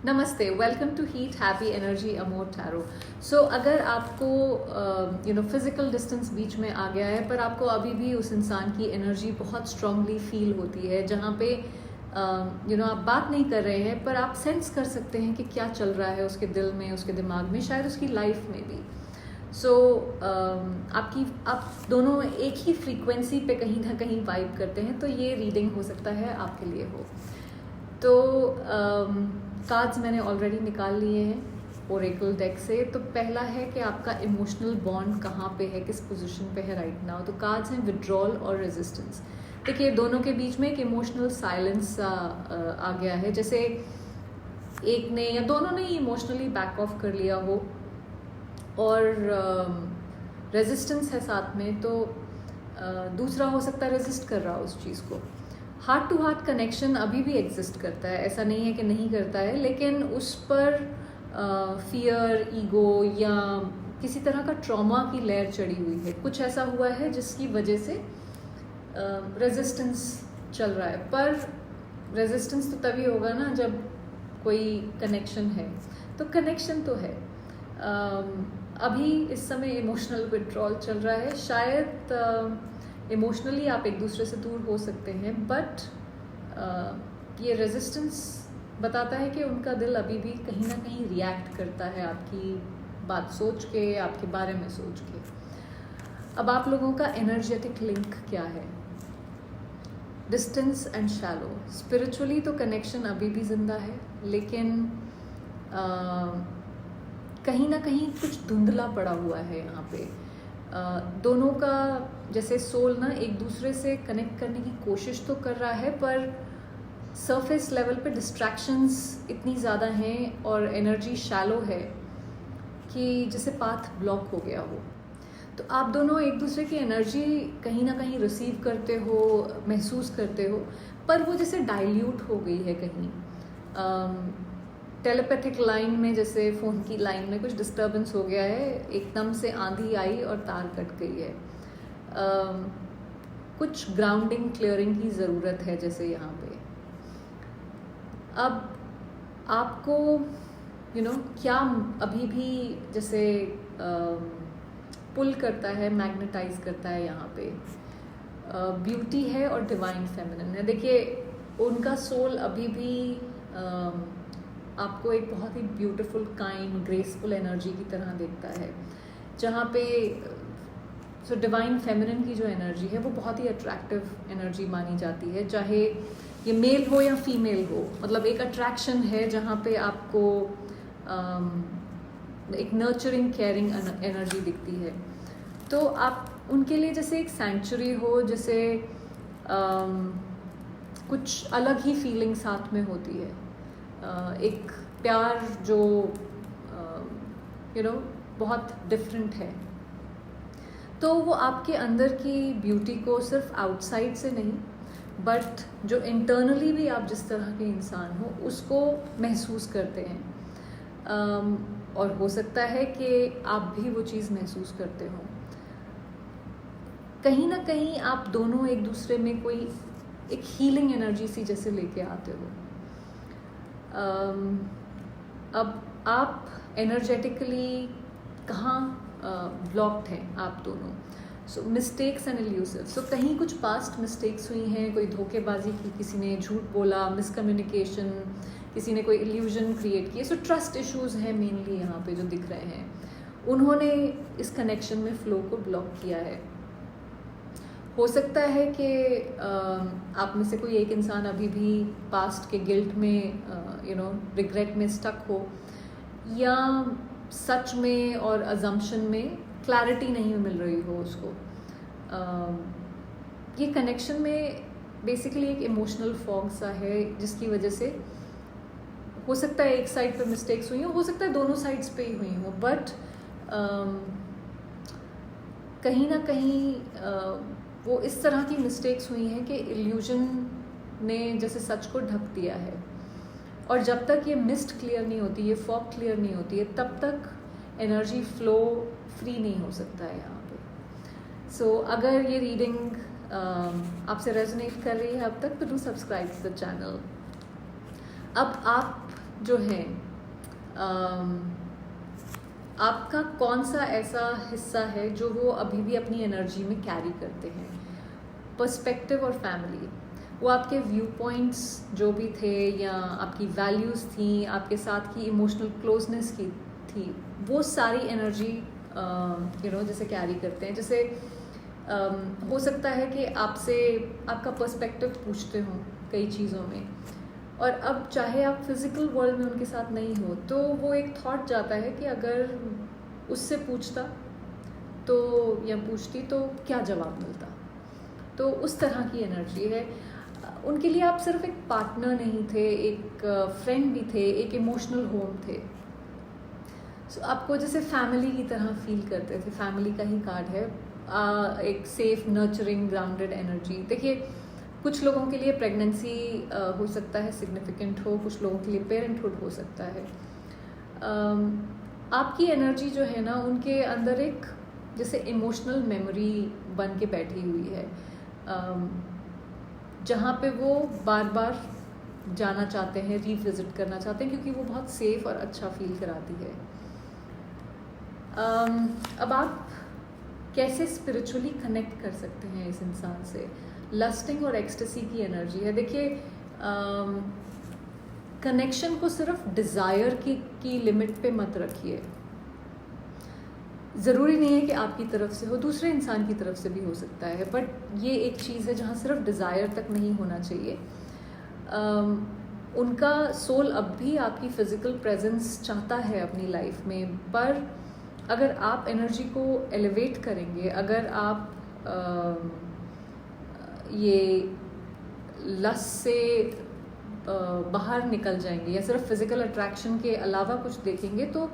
नमस्ते, welcome to heat happy energy amor tarot. So अगर आपको फिजिकल डिस्टेंस बीच में आ गया है, पर आपको अभी भी उस इंसान की एनर्जी बहुत स्ट्रांगली फील होती है, जहाँ पे आप बात नहीं कर रहे हैं पर आप सेंस कर सकते हैं कि क्या चल रहा है उसके दिल में, उसके दिमाग में, शायद उसकी लाइफ में भी। आप दोनों एक ही फ्रीक्वेंसी पे कहीं ना कहीं वाइब करते हैं, तो ये रीडिंग हो सकता है आपके लिए हो। तो कार्ड्स मैंने ऑलरेडी निकाल लिए हैं ओरेकल डेक से। तो पहला है कि आपका इमोशनल बॉन्ड कहाँ पे है, किस पोजीशन पे है राइट नाउ। तो कार्ड्स हैं विड्रॉल और रेजिस्टेंस। देखिए, दोनों के बीच में एक इमोशनल साइलेंस आ गया है, जैसे एक ने या दोनों ने ही इमोशनली बैक ऑफ कर लिया हो, और रेजिस्टेंस है साथ में। तो दूसरा हो सकता है रेजिस्ट कर रहा हो उस चीज़ को। हार्ट टू हार्ट कनेक्शन अभी भी एग्जिस्ट करता है, ऐसा नहीं है कि नहीं करता है, लेकिन उस पर फियर, ईगो या किसी तरह का ट्रॉमा की लेयर चढ़ी हुई है। कुछ ऐसा हुआ है जिसकी वजह से रेजिस्टेंस चल रहा है। पर रेजिस्टेंस तो तभी होगा ना जब कोई कनेक्शन है। तो कनेक्शन तो है। अभी इस समय इमोशनल विड्रॉल चल रहा है। शायद इमोशनली आप एक दूसरे से दूर हो सकते हैं, बट ये रेजिस्टेंस बताता है कि उनका दिल अभी भी कहीं ना कहीं रिएक्ट करता है आपकी बात सोच के, आपके बारे में सोच के। अब आप लोगों का एनर्जेटिक लिंक क्या है? Distance and shallow. स्पिरिचुअली तो कनेक्शन अभी भी जिंदा है, लेकिन कहीं ना कहीं कुछ धुंधला पड़ा हुआ है यहाँ पे। दोनों का जैसे सोल ना एक दूसरे से कनेक्ट करने की कोशिश तो कर रहा है, पर सरफेस लेवल पे डिस्ट्रैक्शंस इतनी ज़्यादा हैं और एनर्जी शैलो है कि जैसे पाथ ब्लॉक हो गया हो। तो आप दोनों एक दूसरे की एनर्जी कहीं ना कहीं रिसीव करते हो, महसूस करते हो, पर वो जैसे डाइल्यूट हो गई है कहीं। टेलीपैथिक लाइन में, जैसे फ़ोन की लाइन में कुछ डिस्टर्बेंस हो गया है, एकदम से आंधी आई और तार कट गई है। कुछ ग्राउंडिंग क्लियरिंग की ज़रूरत है जैसे यहाँ पे। अब आपको क्या अभी भी जैसे पुल करता है, मैग्नेटाइज करता है यहाँ पे? ब्यूटी है और डिवाइन फेमिनिन है। देखिए, उनका सोल अभी भी आपको एक बहुत ही ब्यूटीफुल, काइंड, ग्रेसफुल एनर्जी की तरह देखता है, जहाँ पे डिवाइन फेमिनिन की जो एनर्जी है वो बहुत ही अट्रैक्टिव एनर्जी मानी जाती है, चाहे ये मेल हो या फीमेल हो। मतलब एक अट्रैक्शन है जहाँ पे आपको एक नर्चरिंग, केयरिंग एनर्जी दिखती है। तो आप उनके लिए जैसे एक सेंचुरी हो, जैसे कुछ अलग ही फीलिंग साथ में होती है। एक प्यार जो बहुत डिफरेंट है। तो वो आपके अंदर की ब्यूटी को सिर्फ आउटसाइड से नहीं, बट जो इंटरनली भी आप जिस तरह के इंसान हो उसको महसूस करते हैं। और हो सकता है कि आप भी वो चीज़ महसूस करते हो। कहीं ना कहीं आप दोनों एक दूसरे में कोई एक हीलिंग एनर्जी सी जैसे लेके आते हो। अब आप एनर्जेटिकली कहाँ ब्लॉक्ड हैं आप दोनों? सो मिस्टेक्स एंड इल्यूसिव। सो कहीं कुछ पास्ट मिस्टेक्स हुई हैं, कोई धोखेबाजी की, किसी ने झूठ बोला, मिसकम्युनिकेशन, किसी ने कोई इल्यूजन क्रिएट किए। सो ट्रस्ट इश्यूज हैं मेनली यहाँ पे जो दिख रहे हैं। उन्होंने इस कनेक्शन में फ्लो को ब्लॉक किया है। हो सकता है कि आप में से कोई एक इंसान अभी भी पास्ट के गिल्ट में, रिग्रेट में स्टक हो, या सच में और अजम्पशन में क्लैरिटी नहीं मिल रही हो उसको। ये कनेक्शन में बेसिकली एक इमोशनल फॉग सा है, जिसकी वजह से हो सकता है एक साइड पे मिस्टेक्स हुई हो सकता है दोनों साइड्स पे ही हुई हो, बट कहीं ना कहीं वो इस तरह की मिस्टेक्स हुई हैं कि इल्यूजन ने जैसे सच को ढक दिया है। और जब तक ये मिस्ट क्लियर नहीं होती, ये फॉग क्लियर नहीं होती है, तब तक एनर्जी फ्लो फ्री नहीं हो सकता है यहाँ पे। सो अगर ये रीडिंग आपसे रेजोनेट कर रही है अब तक, तो do subscribe to the channel. अब आप जो हैं आपका कौन सा ऐसा हिस्सा है जो वो अभी भी अपनी एनर्जी में कैरी करते हैं? पर्सपेक्टिव और फैमिली, वो आपके व्यू पॉइंट्स जो भी थे या आपकी वैल्यूज़ थी, आपके साथ की इमोशनल क्लोजनेस की थी, वो सारी एनर्जी जैसे कैरी करते हैं। जैसे हो सकता है कि आपसे आपका पर्सपेक्टिव पूछते हों कई चीज़ों में, और अब चाहे आप फिज़िकल वर्ल्ड में उनके साथ नहीं हो तो वो एक थॉट जाता है कि अगर उससे पूछता तो या पूछती तो क्या जवाब मिलता। तो उस तरह की एनर्जी है उनके लिए। आप सिर्फ एक पार्टनर नहीं थे, एक फ्रेंड भी थे, एक इमोशनल होम थे। सो आपको जैसे फैमिली की तरह फील करते थे, फैमिली का ही कार्ड है। एक सेफ, नर्चरिंग, ग्राउंडेड एनर्जी। देखिए, कुछ लोगों के लिए प्रेगनेंसी हो सकता है सिग्निफिकेंट हो, कुछ लोगों के लिए पेरेंटहुड हो सकता है। आपकी एनर्जी जो है ना, उनके अंदर एक जैसे इमोशनल मेमोरी बन के बैठी हुई है, जहाँ पे वो बार बार जाना चाहते हैं, रिविजिट करना चाहते हैं, क्योंकि वो बहुत सेफ और अच्छा फील कराती है। अब आप कैसे स्पिरिचुअली कनेक्ट कर सकते हैं इस इंसान से? लस्टिंग और एक्सटेसी की एनर्जी है। देखिए, कनेक्शन को सिर्फ डिज़ायर की लिमिट पे मत रखिए। ज़रूरी नहीं है कि आपकी तरफ से हो, दूसरे इंसान की तरफ से भी हो सकता है, बट ये एक चीज़ है जहाँ सिर्फ डिज़ायर तक नहीं होना चाहिए। उनका सोल अब भी आपकी फ़िज़िकल प्रेजेंस चाहता है अपनी लाइफ में, पर अगर आप एनर्जी को एलिवेट करेंगे, अगर आप ये लस्ट से बाहर निकल जाएंगे या सिर्फ फिज़िकल अट्रैक्शन के अलावा कुछ देखेंगे, तो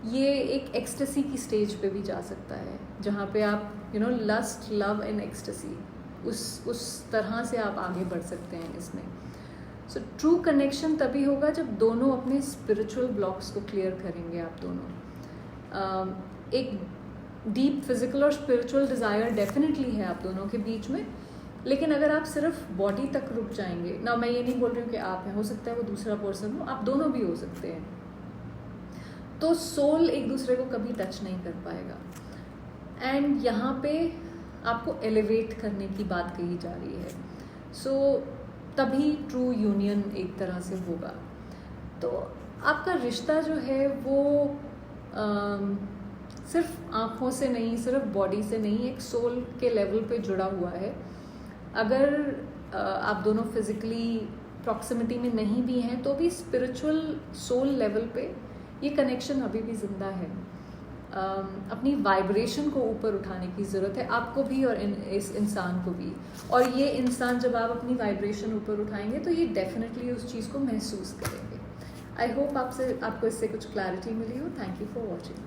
ये एक एक्सटेसी की स्टेज पे भी जा सकता है, जहाँ पे आप लस्ट, लव एंड एक्सटेसी, उस तरह से आप आगे बढ़ सकते हैं इसमें। सो ट्रू कनेक्शन तभी होगा जब दोनों अपने स्पिरिचुअल ब्लॉक्स को क्लियर करेंगे। आप दोनों एक डीप फिजिकल और स्पिरिचुअल डिज़ायर डेफिनेटली है आप दोनों के बीच में, लेकिन अगर आप सिर्फ बॉडी तक रुक जाएंगे ना, मैं ये नहीं बोल रही हूँ कि आप हैं, हो सकता है वो दूसरा पर्सन हो, आप दोनों भी हो सकते हैं, तो सोल एक दूसरे को कभी टच नहीं कर पाएगा। एंड यहाँ पे आपको एलिवेट करने की बात कही जा रही है। सो तभी ट्रू यूनियन एक तरह से होगा। तो आपका रिश्ता जो है वो सिर्फ आँखों से नहीं, सिर्फ बॉडी से नहीं, एक सोल के लेवल पे जुड़ा हुआ है। अगर आप दोनों फिज़िकली प्रॉक्सिमिटी में नहीं भी हैं, तो भी स्पिरिचुअल सोल लेवल पे ये कनेक्शन अभी भी ज़िंदा है। अपनी वाइब्रेशन को ऊपर उठाने की ज़रूरत है आपको भी और इस इंसान को भी। और ये इंसान जब आप अपनी वाइब्रेशन ऊपर उठाएंगे तो ये डेफिनेटली उस चीज़ को महसूस करेंगे। आई होप आपको इससे कुछ क्लैरिटी मिली हो। Thank you for watching.